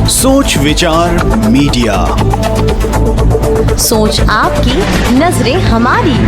सोच विचार मीडिया, सोच आपकी, नजरें हमारी।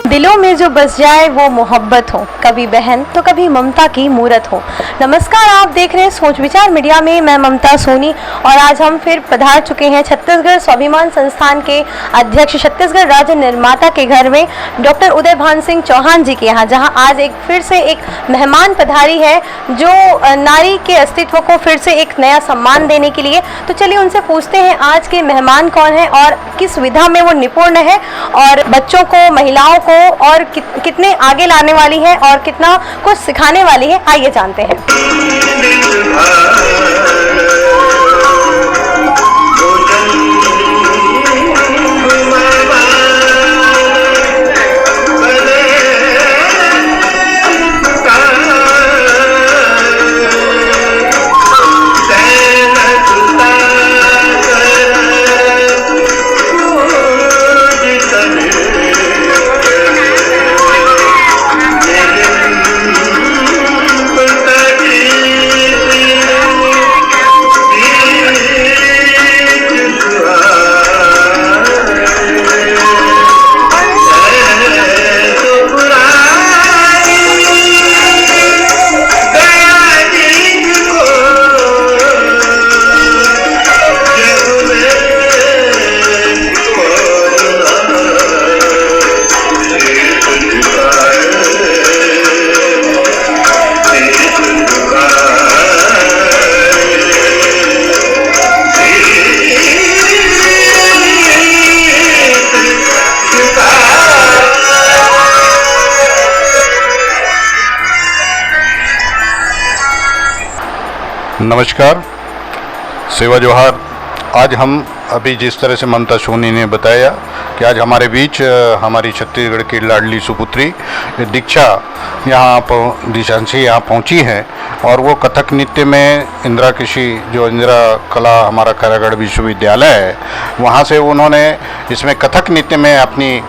दिलों में जो बस जाए वो मोहब्बत हो, कभी बहन तो कभी ममता की मूरत हो। नमस्कार, आप देख रहे हैं सोच विचार मीडिया में। मैं ममता सोनी और आज हम फिर पधार चुके हैं छत्तीसगढ़ स्वाभिमान संस्थान के अध्यक्ष, छत्तीसगढ़ राज्य निर्माता के घर में डॉक्टर उदय भान सिंह चौहान जी के यहाँ, जहाँ आज एक फिर से एक मेहमान पधारी है जो नारी के अस्तित्व को फिर से एक नया सम्मान देने के लिए। तो चलिए उनसे पूछते हैं आज के मेहमान कौन है और किस विधा में वो निपुण है और बच्चों को, महिलाओं को और कितने आगे लाने वाली है और कितना कुछ सिखाने वाली है। आइए जानते हैं। नमस्कार, सेवा जोहार। आज हम अभी जिस तरह से ममता सोनी ने बताया कि आज हमारे बीच हमारी छत्तीसगढ़ की लाडली सुपुत्री दीक्षा दिशांशी यहाँ पहुँची है और वो कथक नृत्य में इंदिरा कला हमारा खैरागढ़ विश्वविद्यालय है, वहाँ से उन्होंने इसमें कथक नृत्य में अपनी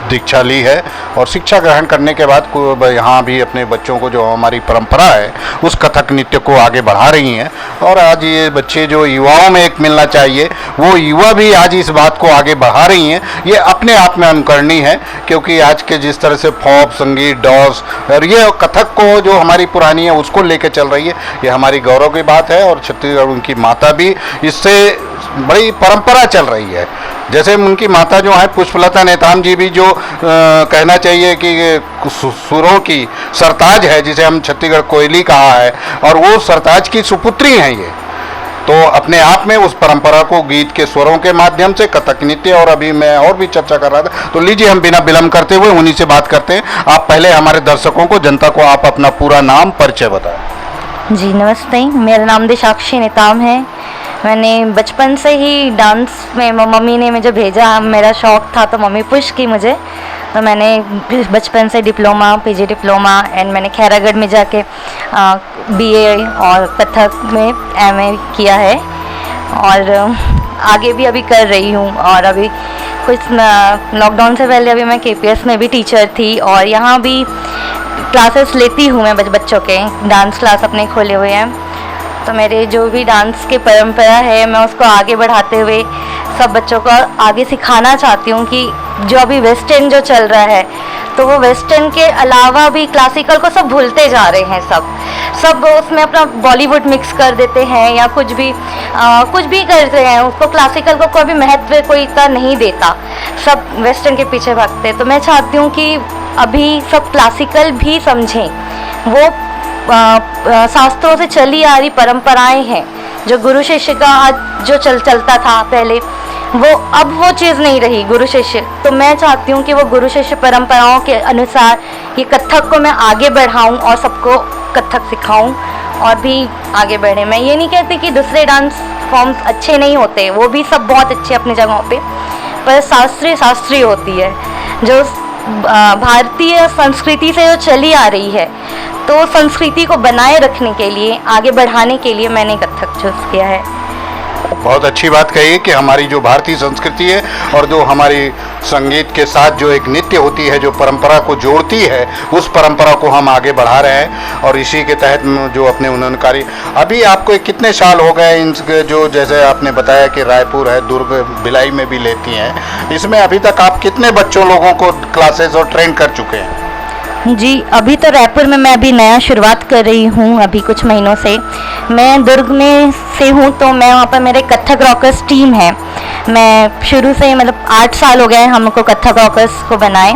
दीक्षा ली है और शिक्षा ग्रहण करने के बाद यहाँ भी अपने बच्चों को, जो हमारी परंपरा है, उस कथक नृत्य को आगे बढ़ा रही हैं। और आज ये बच्चे जो युवाओं में एक मिलना चाहिए, वो युवा भी आज इस बात को आगे बढ़ा रही हैं। ये अपने आप में अनुकरणीय है, क्योंकि आज के जिस तरह से फॉक संगीत, डॉस और ये कथक को जो हमारी पुरानी है उसको लेके चल रही है, ये हमारी गौरव की बात है। और छत्तीसगढ़, उनकी माता भी इससे बड़ी परंपरा चल रही है। जैसे उनकी माता जो है पुष्पलता नेताम जी भी, जो कहना चाहिए कि सुरों की सरताज है, जिसे हम छत्तीसगढ़ कोयली कहा है, और वो सरताज की सुपुत्री हैं ये। तो अपने आप में उस परंपरा को गीत के स्वरों के माध्यम से, कथक नृत्य, और अभी मैं और भी चर्चा कर रहा था, तो लीजिए हम बिना विलंब करते हुए उन्हीं से बात करते हैं। आप पहले हमारे दर्शकों को, जनता को, आप अपना पूरा नाम, परिचय बताएं। जी नमस्ते, मेरा नाम दिशाक्षी नेताम है। मैंने बचपन से ही डांस में, मम्मी ने मुझे भेजा, मेरा शौक़ था तो मम्मी पुश की मुझे, तो मैंने बचपन से डिप्लोमा, पीजी डिप्लोमा एंड मैंने खैरागढ़ में जाके बीए और कथक में एमए किया है और आगे भी अभी कर रही हूँ। और अभी कुछ लॉकडाउन से पहले अभी मैं केपीएस में भी टीचर थी और यहाँ भी क्लासेस लेती हूँ मैं। बच्चों के डांस क्लास अपने खोले हुए हैं, तो मेरे जो भी डांस की परंपरा है मैं उसको आगे बढ़ाते हुए सब बच्चों को आगे सिखाना चाहती हूँ कि जो अभी वेस्टर्न जो चल रहा है, तो वो वेस्टर्न के अलावा भी क्लासिकल को सब भूलते जा रहे हैं। सब उसमें अपना बॉलीवुड मिक्स कर देते हैं या कुछ भी करते हैं, उसको क्लासिकल को कोई भी महत्व कोई इतना नहीं देता, सब वेस्टर्न के पीछे भागते। तो मैं चाहती हूँ कि अभी सब क्लासिकल भी समझें। वो शास्त्रों से चली आ रही परंपराएं हैं, जो गुरु शिष्य का आज जो चलता था पहले, वो अब वो चीज़ नहीं रही, गुरु शिष्य। तो मैं चाहती हूँ कि वो गुरु शिष्य परंपराओं के अनुसार ये कथक को मैं आगे बढ़ाऊँ और सबको कथक सिखाऊँ और भी आगे बढ़े। मैं ये नहीं कहती कि दूसरे डांस फॉर्म्स अच्छे नहीं होते, वो भी सब बहुत अच्छे अपनी जगहों पे, पर शास्त्रीय होती है जो भारतीय संस्कृति से जो चली आ रही है। तो संस्कृति को बनाए रखने के लिए, आगे बढ़ाने के लिए मैंने कथक चूज़ किया है। बहुत अच्छी बात कही कि हमारी जो भारतीय संस्कृति है और जो हमारी संगीत के साथ जो एक नृत्य होती है जो परंपरा को जोड़ती है, उस परंपरा को हम आगे बढ़ा रहे हैं और इसी के तहत जो अपने उन्होंने कार्य। अभी आपको कितने साल हो गए इन जो, जैसे आपने बताया कि रायपुर है, दुर्ग, भिलाई में भी लेती हैं, इसमें अभी तक आप कितने बच्चों लोगों को क्लासेस और ट्रेन कर चुके हैं? जी, अभी तो रायपुर में मैं अभी नया शुरुआत कर रही हूँ। अभी कुछ महीनों से मैं दुर्ग में से हूँ, तो मैं वहाँ पर मेरे कथक रॉकर्स टीम है। मैं शुरू से मतलब 8 साल हो गए हमको कथक रॉकर्स को बनाए,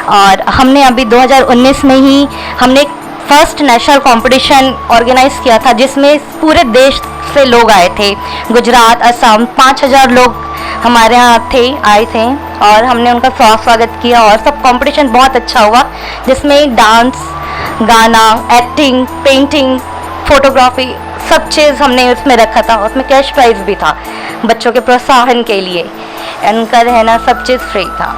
और हमने अभी 2019 में ही हमने फर्स्ट नेशनल कंपटीशन ऑर्गेनाइज किया था, जिसमें पूरे देश से लोग आए थे। गुजरात, असम, 5000 लोग हमारे यहाँ आए थे, और हमने उनका स्वागत किया, और सब कंपटीशन बहुत अच्छा हुआ, जिसमें डांस, गाना, एक्टिंग, पेंटिंग, फोटोग्राफी, सब चीज़ हमने उसमें रखा था। उसमें कैश प्राइज भी था बच्चों के प्रोत्साहन के लिए, उनका रहना सब चीज़ फ्री था।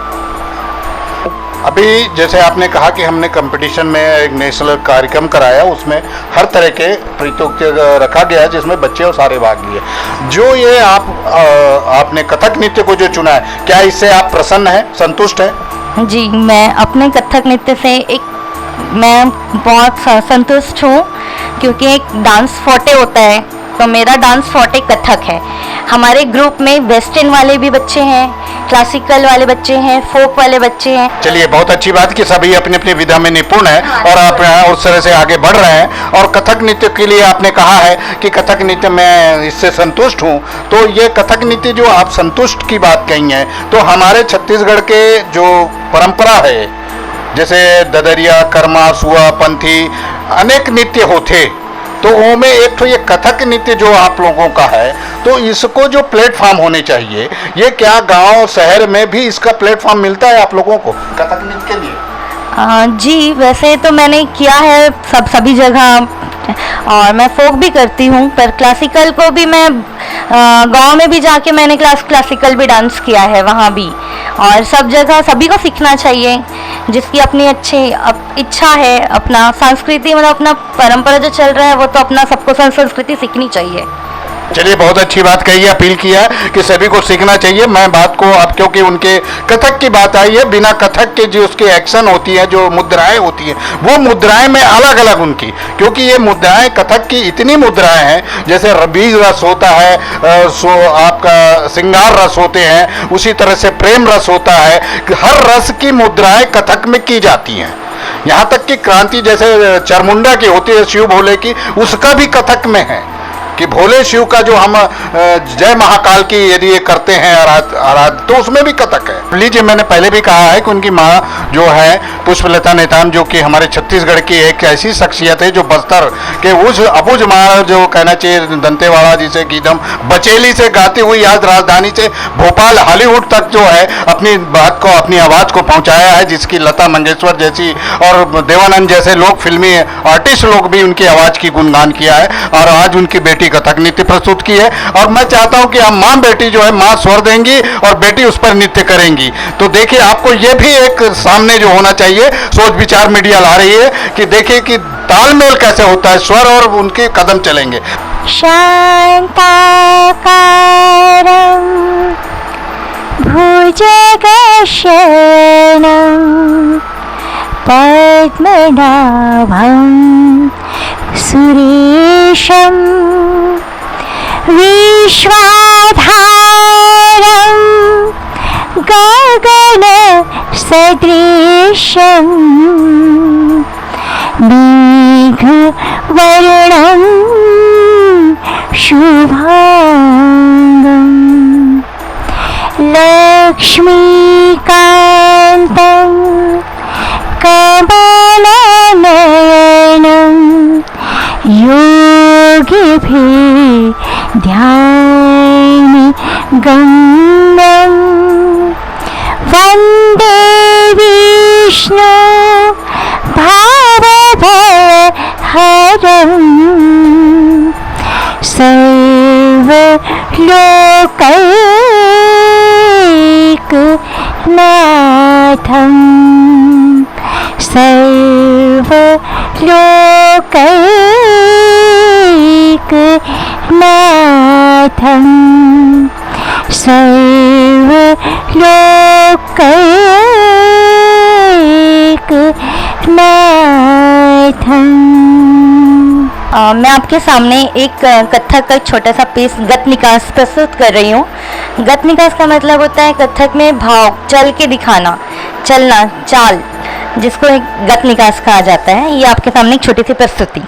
अभी जैसे आपने कहा कि हमने कंपटीशन में एक नेशनल कार्यक्रम कराया, उसमें हर तरह के प्रतियोगिता रखा गया जिसमें बच्चे और सारे भाग लिए। जो ये आपने कथक नृत्य को जो चुना है, क्या इससे आप प्रसन्न हैं, संतुष्ट हैं? जी, मैं अपने कथक नृत्य से मैं बहुत संतुष्ट हूँ, क्योंकि एक डांस फोर्टे होता है, तो मेरा डांस फोर्टे कथक है। हमारे ग्रुप में वेस्टर्न वाले भी बच्चे हैं, क्लासिकल वाले बच्चे हैं, फोक वाले बच्चे हैं। चलिए, बहुत अच्छी बात कि सभी अपनी अपनी विधा में निपुण है और आप उस तरह से आगे बढ़ रहे हैं। और कथक नृत्य के लिए आपने कहा है कि कथक नृत्य मैं इससे संतुष्ट हूँ, तो ये कथक नृत्य जो आप संतुष्ट की बात कही है, तो हमारे छत्तीसगढ़ के जो परंपरा है, जैसे ददरिया, कर्मा, सुआ, पंथी, अनेक नृत्य होते, तो उनमें एक तो ये कथक नृत्य जो आप लोगों का है, तो इसको जो प्लेटफॉर्म होने चाहिए, ये क्या गांव शहर में भी इसका प्लेटफॉर्म मिलता है आप लोगों को कथक नृत्य के लिए? जी, वैसे तो मैंने किया है सभी जगह, और मैं फोक भी करती हूँ, पर क्लासिकल को भी मैं गांव में भी जाके मैंने क्लासिकल भी डांस किया है वहाँ भी। और सब जगह सभी को सीखना चाहिए, जिसकी अपनी अच्छी इच्छा है। अपना संस्कृति मतलब अपना परंपरा जो चल रहा है, वो तो अपना सबको संस्कृति सीखनी चाहिए। चलिए, बहुत अच्छी बात कही है, अपील किया है कि सभी को सीखना चाहिए। मैं बात को अब क्योंकि उनके कथक की बात आई है, बिना कथक के जो उसके एक्शन होती है, जो मुद्राएं होती हैं, वो मुद्राएं में अलग अलग उनकी, क्योंकि ये मुद्राएं कथक की इतनी मुद्राएं हैं, जैसे बीज रस होता है, आपका श्रृंगार रस होते हैं, उसी तरह से प्रेम रस होता है। हर रस की मुद्राएं कथक में की जाती हैं। यहाँ तक कि क्रांति जैसे चरमुंडा की होती है शिव भोले की, उसका भी कथक में है कि भोले शिव का जो हम जय महाकाल की यदि ये करते हैं आराध, तो उसमें भी कथक है। लीजिए, मैंने पहले भी कहा है कि उनकी माँ जो है पुष्पलता नेताम, जो कि हमारे छत्तीसगढ़ की एक ऐसी शख्सियत है जो बस्तर के उस अबुझ माँ जो कहना चाहिए दंतेवाड़ा जिसे कि एकदम बचेली से गाती हुई आज राजधानी से भोपाल, हॉलीवुड तक जो है अपनी बात को, अपनी आवाज़ को पहुँचाया है, जिसकी लता मंगेशकर जैसी और देवानंद जैसे लोग, फिल्मी आर्टिस्ट लोग भी उनकी आवाज़ की गुणगान किया है, और आज उनकी बेटी कथक नृत्य प्रस्तुत की है। और मैं चाहता हूं कि हम मां बेटी जो है, मां स्वर देंगी और बेटी उस पर नृत्य करेंगी। तो देखिए, आपको ये भी एक सामने जो होना चाहिए, सोच विचार मीडिया ला रही है कि देखिए कि तालमेल कैसे होता है, स्वर और उनके कदम चलेंगे। शांताकारं भुजगशयनं पद्मनाभं सुरेशं विश्वाधारं गगनसदृशं मेघवर्णं शुभांगं लक्ष्मीकान्तं कमलनयनं योगिभिः ध्यायामि गम्यं वन्दे विष्णु भावभयहरं सर्वलोकैकनाथं सर्वलोकैकनाथं सर्व लोकैकनाथम्। मैं आपके सामने एक कथक का एक छोटा सा पीस गत निकास प्रस्तुत कर रही हूँ। गत निकास का मतलब होता है कथक में भाव, चल के दिखाना, चलना, चाल, जिसको एक गत निकास कहा जाता है। ये आपके सामने एक छोटी सी प्रस्तुति।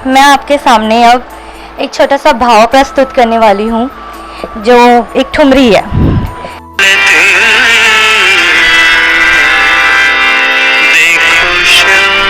मैं आपके सामने अब एक छोटा सा भाव प्रस्तुत करने वाली हूँ, जो एक ठुमरी है। देखो श्याम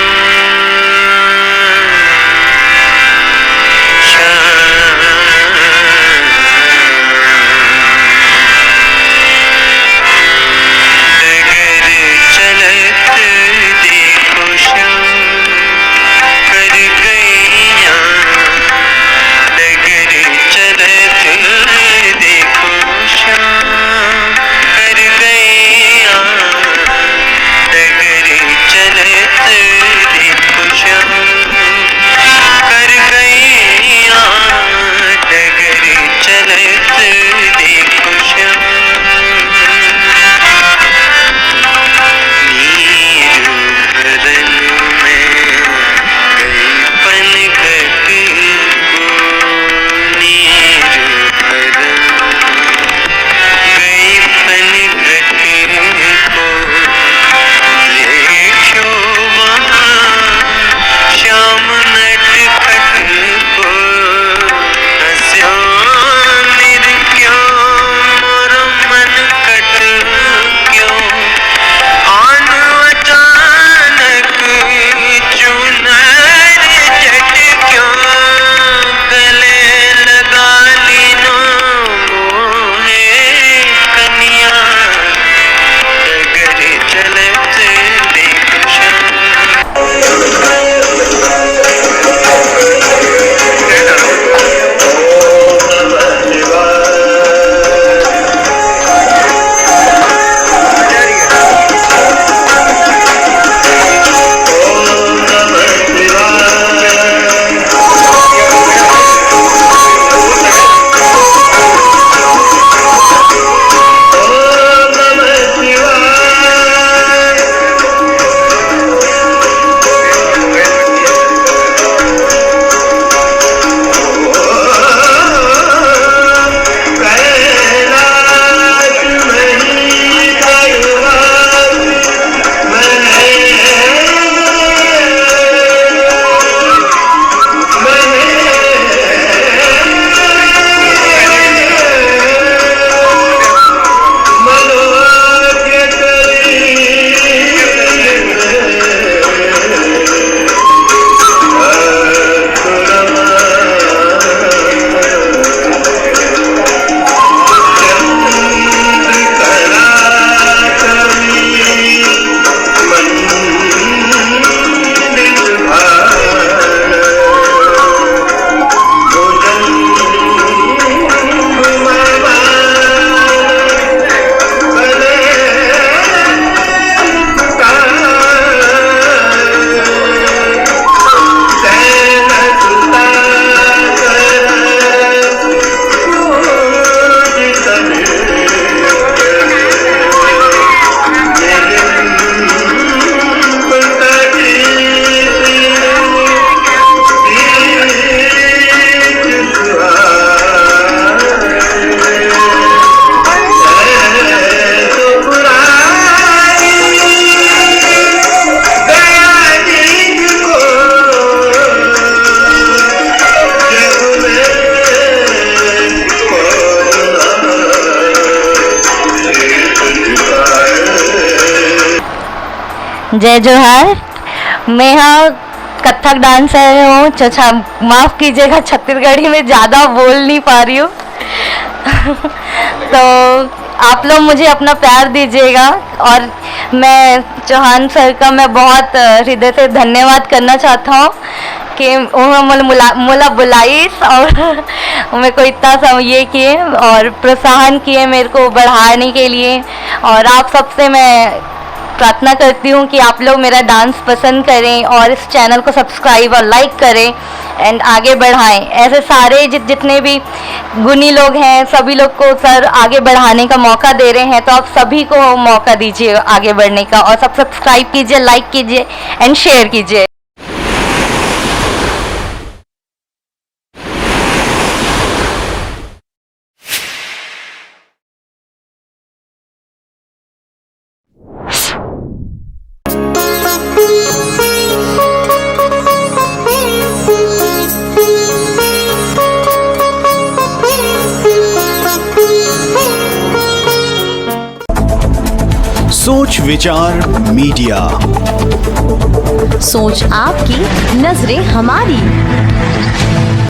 जय जोहार। मैं यहाँ कथक डांसर हूँ। माफ़ कीजिएगा, छत्तीसगढ़ी में ज़्यादा बोल नहीं पा रही हूँ। तो आप लोग मुझे अपना प्यार दीजिएगा। और मैं चौहान सर का मैं बहुत हृदय से धन्यवाद करना चाहता हूँ कि उन्होंने मुला बुलाइस और मेरे को इतना सब ये किए और प्रोत्साहन किए मेरे को बढ़ाने के लिए। और आप सबसे मैं प्रार्थना करती हूँ कि आप लोग मेरा डांस पसंद करें और इस चैनल को सब्सक्राइब और लाइक करें एंड आगे बढ़ाएं। ऐसे सारे जितने भी गुणी लोग हैं सभी लोग को सर आगे बढ़ाने का मौका दे रहे हैं, तो आप सभी को मौका दीजिए आगे बढ़ने का और सब सब्सक्राइब कीजिए, लाइक कीजिए एंड शेयर कीजिए। सोच विचार मीडिया। सोच आपकी, नजरें हमारी।